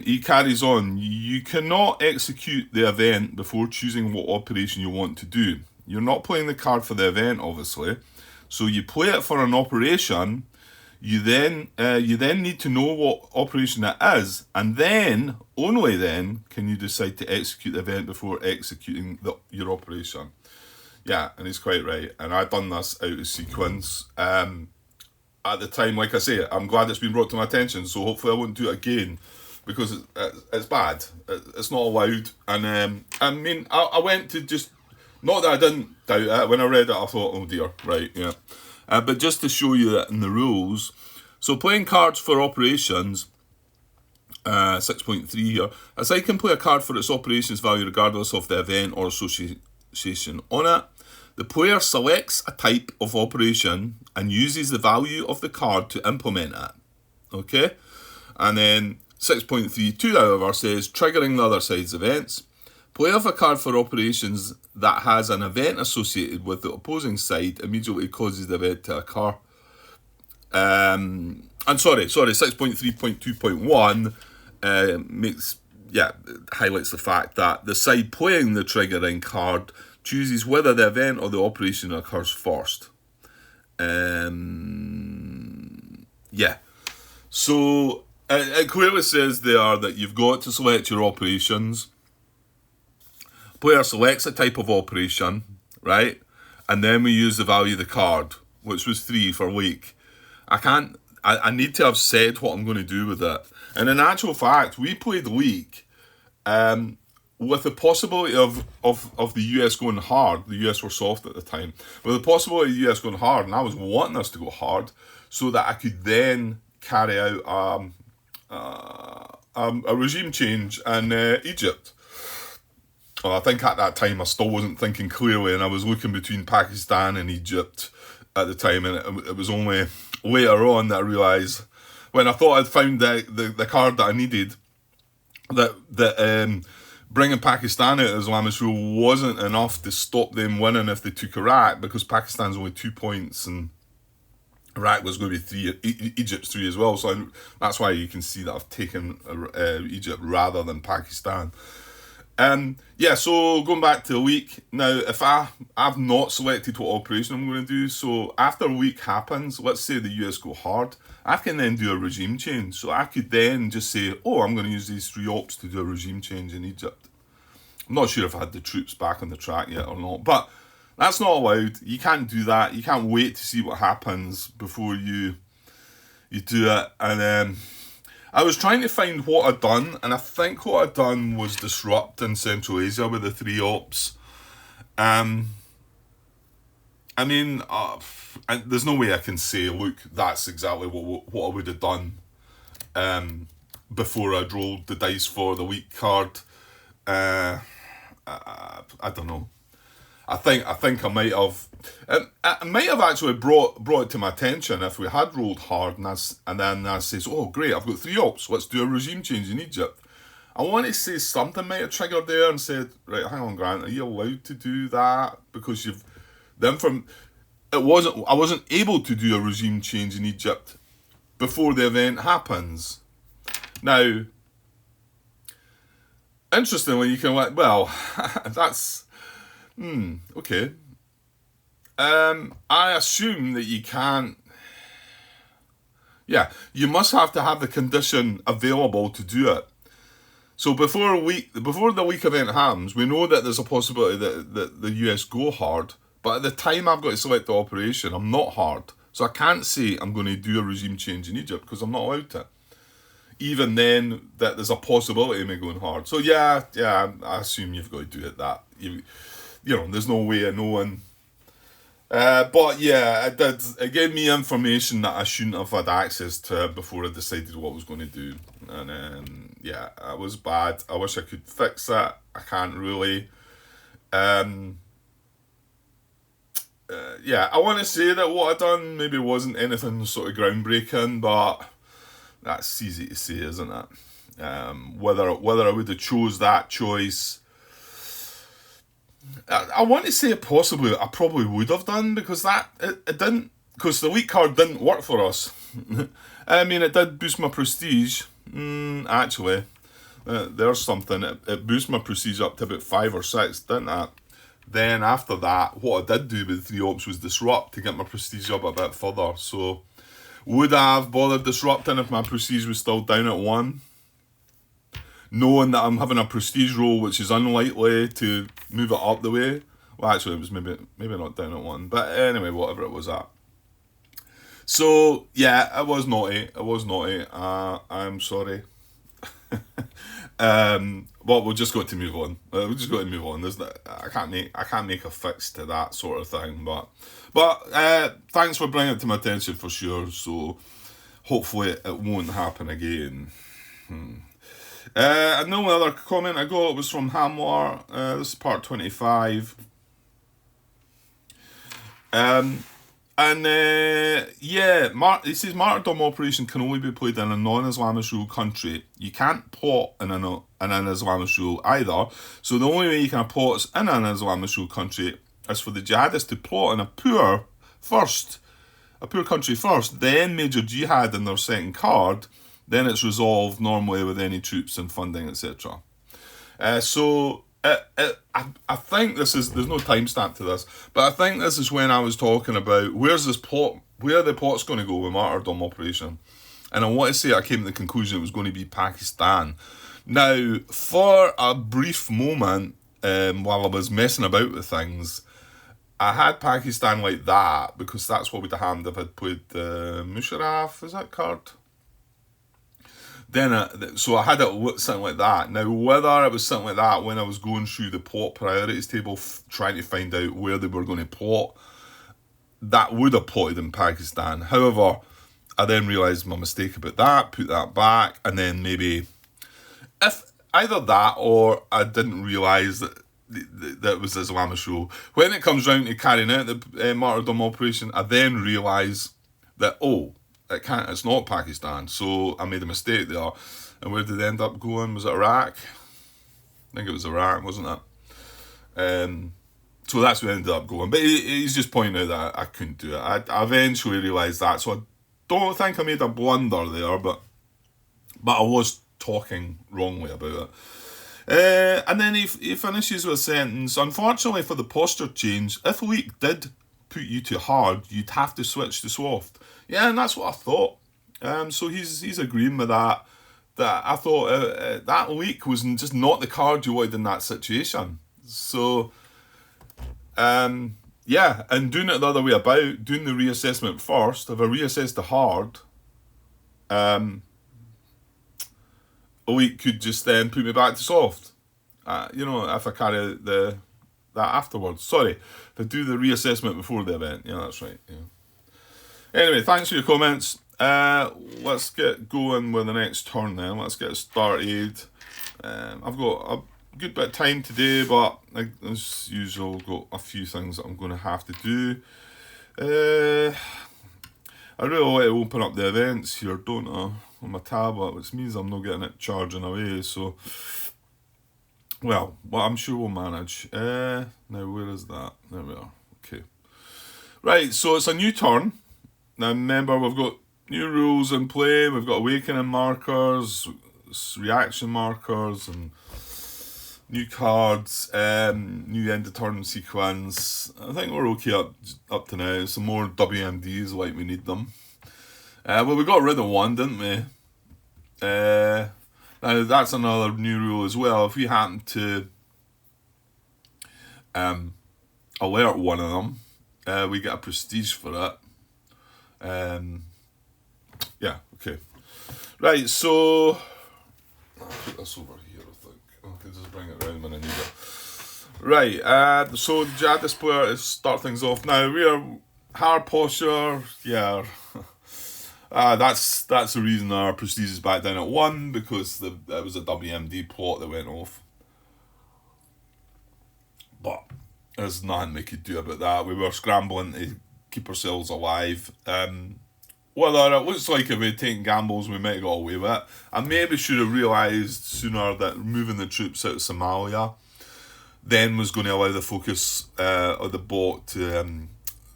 He carries on. You cannot execute the event before choosing what operation you want to do. You're not playing the card for the event, obviously. So you play it for an operation. You then need to know what operation it is, and then only then can you decide to execute the event before executing your operation. Yeah, and he's quite right. And I've done this out of sequence. At the time, like I say, I'm glad it's been brought to my attention. So hopefully I won't do it again, because it's bad. It's not allowed. And I mean, I went to just, not that I didn't doubt it. When I read it, I thought, oh dear, right, yeah. But just to show you that in the rules, so playing cards for operations, 6.3 here, a side can play a card for its operations value regardless of the event or association on it. The player selects a type of operation and uses the value of the card to implement it. Okay? And then 6.32, however, says triggering the other side's events. Play of a card for operations that has an event associated with the opposing side immediately causes the event to occur. And sorry, 6.3.2.1 highlights the fact that the side playing the triggering card chooses whether the event or the operation occurs first. So it clearly says there that you've got to select your operations. Player selects a type of operation, right? And then we use the value of the card, which was 3 for week. I need to have said what I'm going to do with it. And in actual fact, we played week with the possibility of the US going hard. The US were soft at the time. With the possibility of the US going hard, and I was wanting us to go hard so that I could then carry out a regime change in Egypt. Well, I think at that time I still wasn't thinking clearly, and I was looking between Pakistan and Egypt at the time, and it was only later on that I realised, when I thought I'd found the card that I needed, that bringing Pakistan out of Islamist rule wasn't enough to stop them winning if they took Iraq, because Pakistan's only 2 points and Iraq was going to be 3, Egypt's 3 as well. So that's why you can see that I've taken Egypt rather than Pakistan. So going back to a week, now if I've not selected what operation I'm going to do, so after a week happens, let's say the US go hard, I can then do a regime change. So I could then just say, oh, I'm going to use these 3 ops to do a regime change in Egypt. I'm not sure if I had the troops back on the track yet or not, but that's not allowed. You can't do that. You can't wait to see what happens before you do it. And I was trying to find what I'd done, and I think what I'd done was disrupt in Central Asia with the 3 ops. There's no way I can say, look, that's exactly what I would have done before I'd rolled the dice for the weak card. I don't know. I think I might have. I might have actually brought it to my attention if we had rolled hard, and then I says, "Oh, great! I've got 3 ops. Let's do a regime change in Egypt." I want to say something might have triggered there and said, "Right, hang on, Grant. Are you allowed to do that? Because I wasn't able to do a regime change in Egypt before the event happens." Now, interestingly, you can that's. Okay. I assume that you can't. Yeah, you must have to have the condition available to do it. So before the week event happens, we know that there's a possibility that the US go hard, but at the time I've got to select the operation, I'm not hard. So I can't say I'm going to do a regime change in Egypt because I'm not allowed to. Even then, that there's a possibility of me going hard. So yeah, I assume you've got to do it that. There's no way of knowing. But yeah, it gave me information that I shouldn't have had access to before I decided what I was going to do. And it was bad. I wish I could fix it. I can't really. I want to say that what I done maybe wasn't anything sort of groundbreaking, but that's easy to say, isn't it? Whether I would have chose that choice, I want to say possibly I probably would have done, because it didn't because the elite card didn't work for us. I mean, it did boost my prestige. Actually, there's something. It boosted my prestige up to about 5 or 6, didn't it? Then after that, what I did do with 3 ops was disrupt to get my prestige up a bit further. So, would I have bothered disrupting if my prestige was still down at 1? Knowing that I'm having a prestige roll which is unlikely to move it up the way. Well, actually, it was maybe not down at 1. But anyway, whatever it was at. So, yeah, it was naughty. I'm sorry. Well, we've just got to move on. I can't make a fix to that sort of thing. But thanks for bringing it to my attention for sure. So hopefully it won't happen again. And the only other comment I got was from Hamler. This is part 25. He says martyrdom operation can only be played in a non-Islamist rule country. You can't plot in an Islamist rule either. So the only way you can plot in an Islamist rule country is for the jihadists to plot in a poor country first, then major jihad in their second card. Then it's resolved normally with any troops and funding, etc. I think there's no timestamp to this, but I think this is when I was talking about where the plot's going to go with martyrdom operation. And I want to say I came to the conclusion it was going to be Pakistan. Now, for a brief moment, while I was messing about with things, I had Pakistan like that, because that's what we'd have if I'd played Musharraf, is that card? So I had it something like that. Now, whether it was something like that when I was going through the plot priorities table, trying to find out where they were going to plot, that would have plotted in Pakistan. However, I then realised my mistake about that, put that back, and then maybe, if either that or I didn't realise that it was Islamist rule. When it comes round to carrying out the martyrdom operation, I then realise that, it's not Pakistan, so I made a mistake there. And where did it end up going? Was it Iraq? I think it was Iraq, wasn't it? So that's where it ended up going. But he's just pointing out that I couldn't do it. I eventually realised that, so I don't think I made a blunder there, but I was talking wrongly about it. And then he finishes with a sentence. Unfortunately for the posture change, if leak did put you to hard, you'd have to switch to soft. Yeah, and that's what I thought. So he's agreeing with that. That I thought that leak was just not the card you wanted in that situation. So, and doing it the other way about, doing the reassessment first. If I reassessed the hard, a leak could just then put me back to soft. If I carry that afterwards. Sorry, if I do the reassessment before the event. Yeah, that's right. Yeah. Anyway, thanks for your comments. Let's get going with the next turn then. Let's get started. I've got a good bit of time today, but as usual, got a few things that I'm going to have to do. I really want to open up the events here, don't I, on my tablet, which means I'm not getting it charging away, so... Well, I'm sure we'll manage. Now, where is that? There we are. Okay. Right, so it's a new turn. Now, remember, we've got new rules in play. We've got awakening markers, reaction markers, and new cards, new end of turn sequence. I think we're okay up to now. Some more WMDs like we need them. Well, we got rid of one, didn't we? Now, that's another new rule as well. If we happen to alert one of them, we get a prestige for it. Okay. Right, so... I'll put this over here, I think. I can just bring it around when I need it. Right, so the jihadist player is start things off. Now, we are hard posture, yeah. That's the reason our prestige is back down at 1, because there was a WMD plot that went off. But there's nothing we could do about that. We were scrambling to keep ourselves alive. Whether it looks like if we'd taken gambles, we might have got away with it. I maybe should have realised sooner that moving the troops out of Somalia then was going to allow the focus of the bot to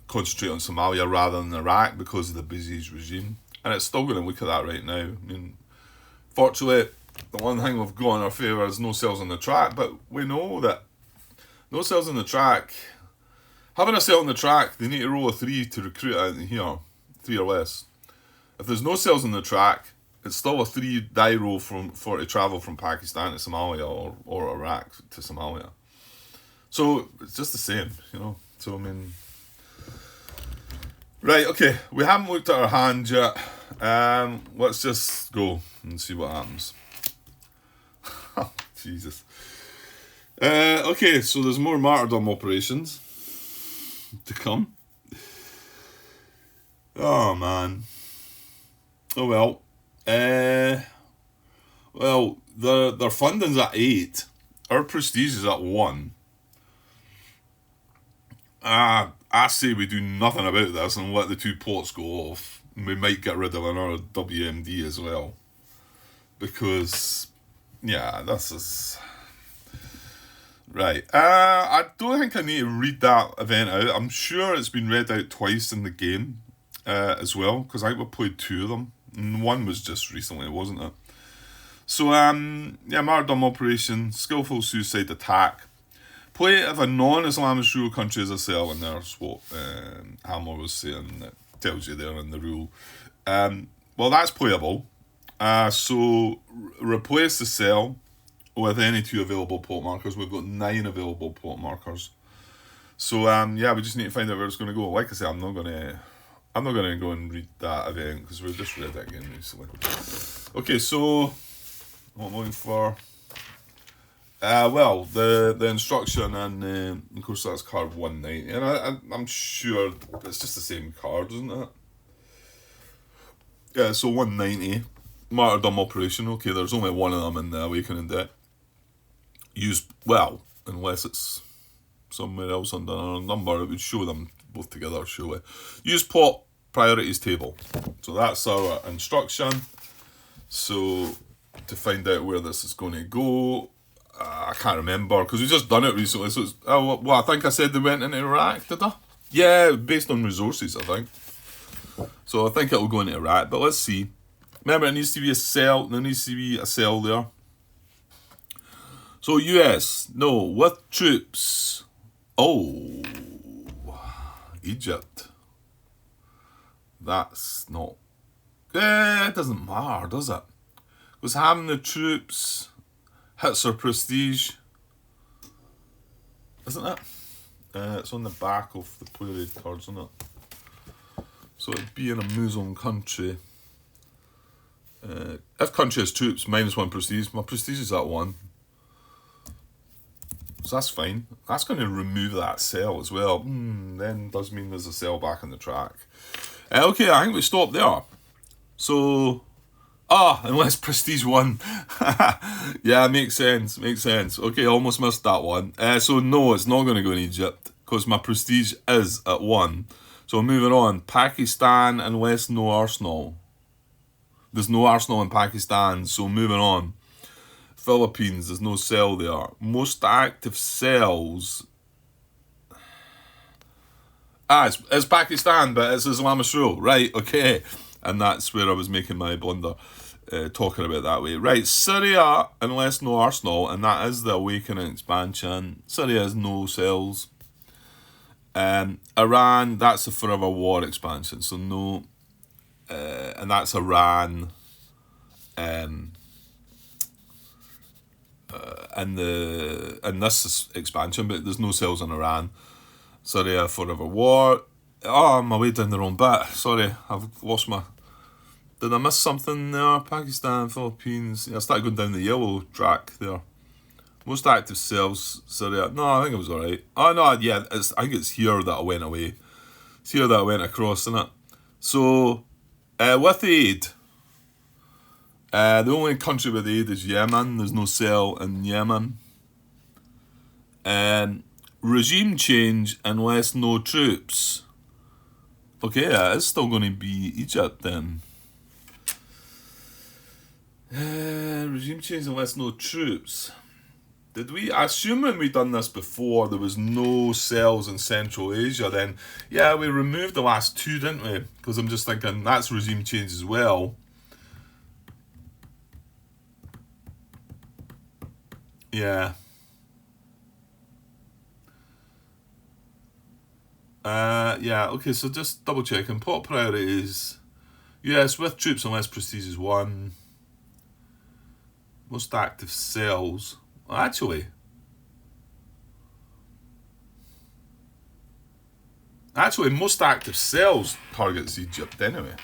concentrate on Somalia rather than Iraq because of the Baziz regime. And it's still going to look at that right now. I mean, fortunately, the one thing we've got in our favour is no cells on the track, but we know that no cells on the track, having a cell on the track, they need to roll a 3 to recruit out in here, 3 or less. If there's no cells on the track, it's still a 3 die roll for to travel from Pakistan to Somalia or Iraq to Somalia. So it's just the same, you know. So I mean, right, okay, we haven't looked at our hand yet. Let's just go and see what happens. Jesus. Okay, so there's more martyrdom operations to come. Oh man. Oh well. Well, their funding's at 8. Our prestige is at 1. I say we do nothing about this and let the 2 ports go off. We might get rid of another WMD as well. Because, yeah, this is... Right. I don't think I need to read that event out. I'm sure it's been read out twice in the game as well. Because I think we played 2 of them. And one was just recently, wasn't it? So, yeah, martyrdom operation, skillful suicide attack. Play if a non-Islamist rule country is a cell, and there's what Hammer was saying that tells you there in the rule. Well, that's playable. So replace the cell with any 2 available port markers. We've got 9 available port markers. So yeah, we just need to find out where it's going to go. Like I said, I'm not going to go and read that event because we've just read that again recently. Okay, so what I'm looking for. Well, the instruction, and of course that's card 190, and I'm sure it's just the same card, isn't it? Yeah, so 190, martyrdom operation. Okay, there's only one of them in the awakening deck. Use, well, unless it's somewhere else under another number, it would show them both together, surely. Use pot priorities table. So that's our instruction. So to find out where this is going to go, I can't remember because we just done it recently. So it's, well, I think I said they went into Iraq, did I? Yeah, based on resources, I think. So I think it'll go into Iraq, but let's see. Remember, it needs to be a cell. There needs to be a cell there. So US, no, with troops. Oh, Egypt. That's not. It doesn't matter, does it? Because having the troops hits our prestige, isn't it? It's on the back of the player aid cards, isn't it? So it'd be in a Muslim country. If country has troops, -1 prestige. My prestige is at 1. So that's fine. That's going to remove that cell as well. Then does mean there's a cell back on the track. Okay, I think we stop there. So... unless prestige 1. Yeah, makes sense. Okay, almost missed that one. So no, it's not going to go in Egypt because my prestige is at 1. So moving on, Pakistan, unless no arsenal. There's no arsenal in Pakistan, so moving on. Philippines, there's no cell there. Most active cells. It's Pakistan, but it's Islamist rule. Right, okay. And that's where I was making my blunder, talking about that way. Right, Syria, unless no arsenal, and that is the Awakening expansion. Syria has no cells. Iran, that's the Forever War expansion, so no. And that's Iran. In this expansion, but there's no cells in Iran. Syria, Forever War. Oh, I'm way down the wrong bit. Sorry, I've lost my... Did I miss something there? Pakistan, Philippines. Yeah, I started going down the yellow track there. Most active cells, Syria. No, I think it was alright. Oh, no, yeah, I think it's here that I went away. It's here that I went across, isn't it? So, with aid, the only country with aid is Yemen. There's no cell in Yemen. Regime change unless no troops. Okay, yeah, it's still going to be Egypt then. Regime change unless no troops. Did we? I assume when we done this before, there was no cells in Central Asia. Then, yeah, we removed the last two, didn't we? Because I'm just thinking that's regime change as well. Yeah. Yeah, okay, so just double checking. Pot priorities. Yes, with troops and less prestige is 1. Most active cells. Actually, most active cells targets Egypt anyway.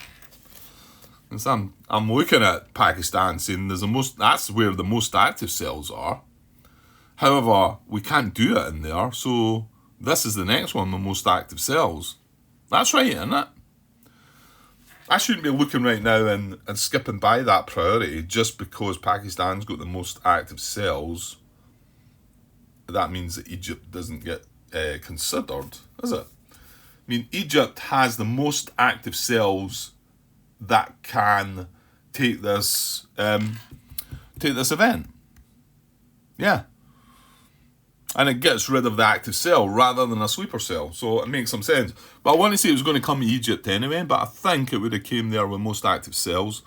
And so I'm looking at Pakistan saying that's where the most active cells are. However, we can't do it in there, so this is the next one, the most active cells. That's right, isn't it? I shouldn't be looking right now and skipping by that priority just because Pakistan's got the most active cells. That means that Egypt doesn't get considered, is it? I mean, Egypt has the most active cells that can take this event. Yeah. And it gets rid of the active cell rather than a sleeper cell. So it makes some sense. But I want to say it was going to come to Egypt anyway, but I think it would have came there with most active cells.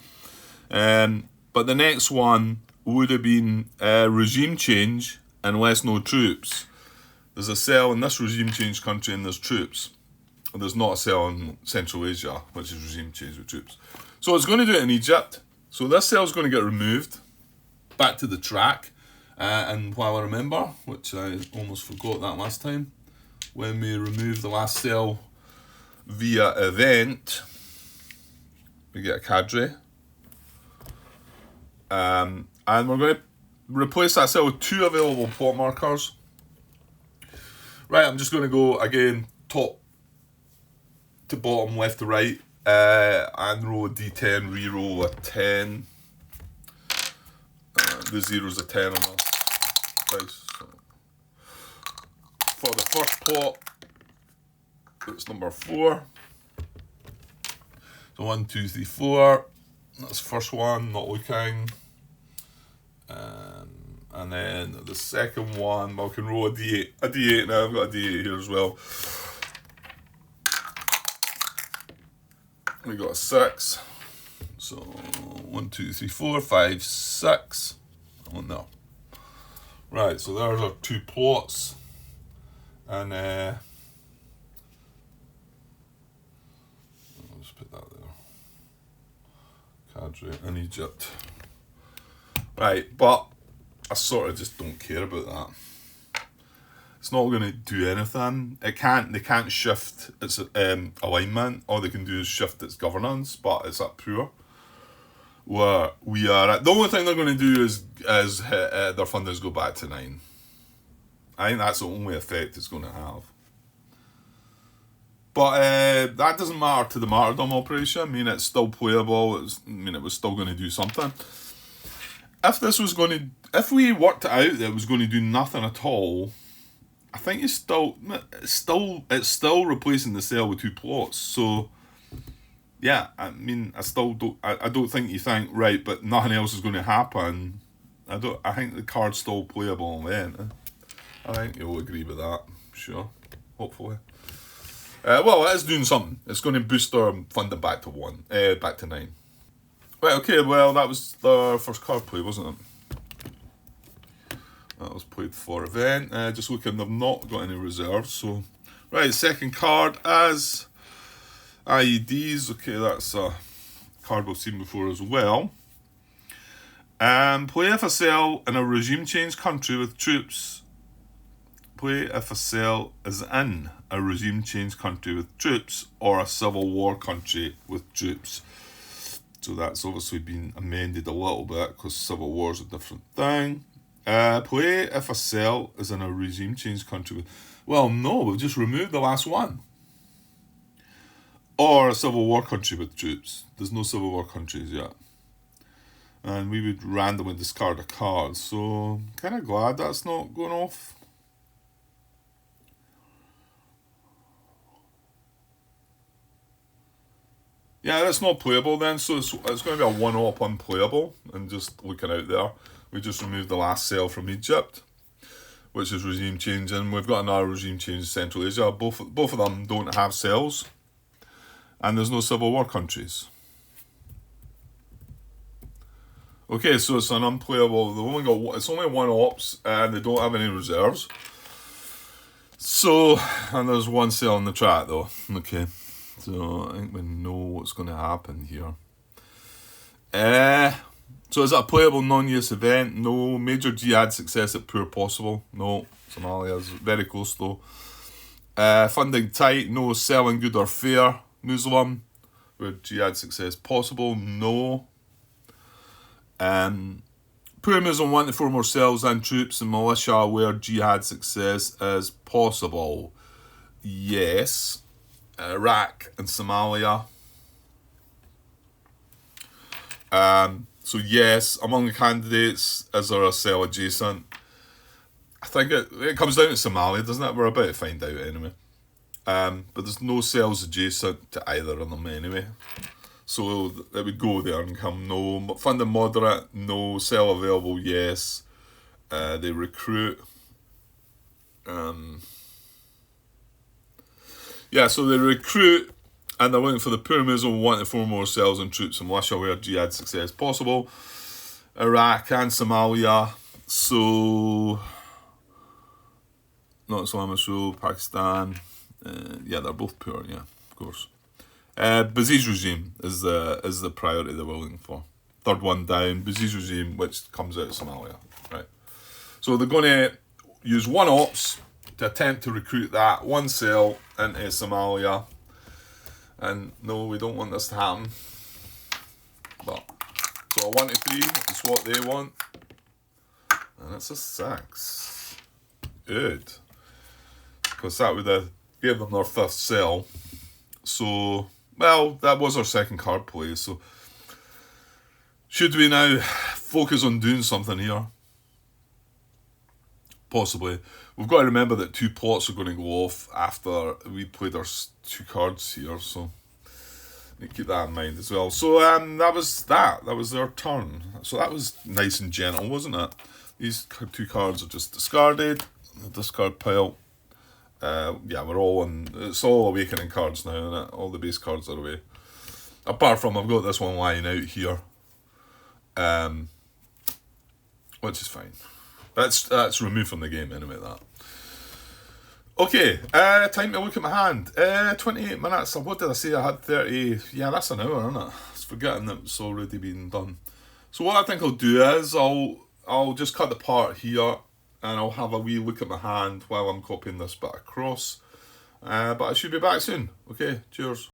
But the next one would have been regime change and less no troops. There's a cell in this regime change country and there's troops. And there's not a cell in Central Asia, which is regime change with troops. So it's going to do it in Egypt. So this cell is going to get removed. Back to the track. And while I remember, which I almost forgot that last time, when we removed the last cell via event, we get a cadre. And we're going to replace that cell with 2 available plot markers. Right, I'm just going to go again, top to bottom, left to right, and roll a d10, re-roll a 10. The 0's a 10 on the dice. So for the first plot, it's number 4. So 1, 2, 3, 4. That's the first one, not looking. And then the second one, well, I can roll a d8. A d8 now, I've got a d8 here as well. We got a 6. So 1, 2, 3, 4, 5, 6. Oh no. Right, so there's our 2 plots. And I'll just put that there. Cadre in Egypt. Right, but I sort of just don't care about that. It's not going to do anything. They can't shift its alignment. All they can do is shift its governance, but it's up pure. Where we are at. The only thing they're going to do is their funders go back to 9. I think that's the only effect it's going to have. But that doesn't matter to the martyrdom operation. I mean, it's still playable. It was still going to do something. If we worked it out that it was going to do nothing at all, I think it's still replacing the cell with 2 plots. So yeah, I mean, I don't think you think, right, but nothing else is going to happen. I think the card's still playable then. I think you'll agree with that, sure, hopefully. Well, it is doing something. It's going to boost our funding back to 9. Right, okay, well, that was the first card play, wasn't it? That was played for event. Just looking, they've not got any reserves, so... Right, second card as IEDs. Okay, that's a card we've seen before as well. Play if a cell in a regime change country with troops. Play if a cell is in a regime change country with troops or a civil war country with troops. So that's obviously been amended a little bit because civil war is a different thing. Play if a cell is in a regime change country with... Well, no, we've just removed the last one. Or a civil war country with troops. There's no civil war countries yet. And we would randomly discard a card. So, I'm kind of glad that's not going off. Yeah, that's not playable then, so it's going to be a one-up unplayable, and just looking out there. We just removed the last cell from Egypt. which is regime change, and we've got another regime change in Central Asia. Both of them don't have cells, and there's no civil war countries. Okay, so it's an unplayable. It's only one ops, and they don't have any reserves. So, and there's one cell in the track though. Okay, so I think we know what's going to happen here. So is it a playable non-use event? No. Major jihad success at poor possible? No. Somalia is very close though. Funding tight? No. Selling good or fair? Muslim? With jihad success possible? No. Poor Muslim want to form more cells and troops and militia where jihad success is possible? Yes. Iraq and Somalia. So yes, among the candidates, is there a cell adjacent? I think it comes down to Somalia, doesn't it? We're about to find out anyway. But there's no cells adjacent to either of them anyway. So it would go there and come no. Funding moderate, no. Cell available, yes. They recruit. Yeah, so they recruit, and they're looking for the poor Muslim wanting to form more cells and troops and militia where jihad success possible. Iraq and Somalia. So not Islamist rule. Pakistan. Yeah, they're both poor. Yeah, of course. Baziz regime is the priority they're looking for. Third one down. Baziz regime, which comes out of Somalia. Right. So they're going to use one ops to attempt to recruit that one cell into Somalia. And no, we don't want this to happen. But so a 1 to 3 is what they want. And it's a 6. Good. Because that would have gave them their 5th cell. So, well, that was our second card play. So, should we now focus on doing something here? Possibly. We've got to remember that 2 plots are going to go off after we played our 2 cards here, so need to keep that in mind as well. So that was their turn. So that was nice and gentle, wasn't it? These 2 cards are just discarded. The discard pile. Yeah, we're all on. It's all awakening cards now, isn't it? All the base cards are away. Apart from I've got this one lying out here, which is fine. That's removed from the game anyway, that. Okay, time to look at my hand. 28 minutes. What did I say? I had 30. Yeah, that's an hour, isn't it? It's forgetting that it's already been done. So what I think I'll do is I'll just cut the part here and I'll have a wee look at my hand while I'm copying this bit across. But I should be back soon. Okay, cheers.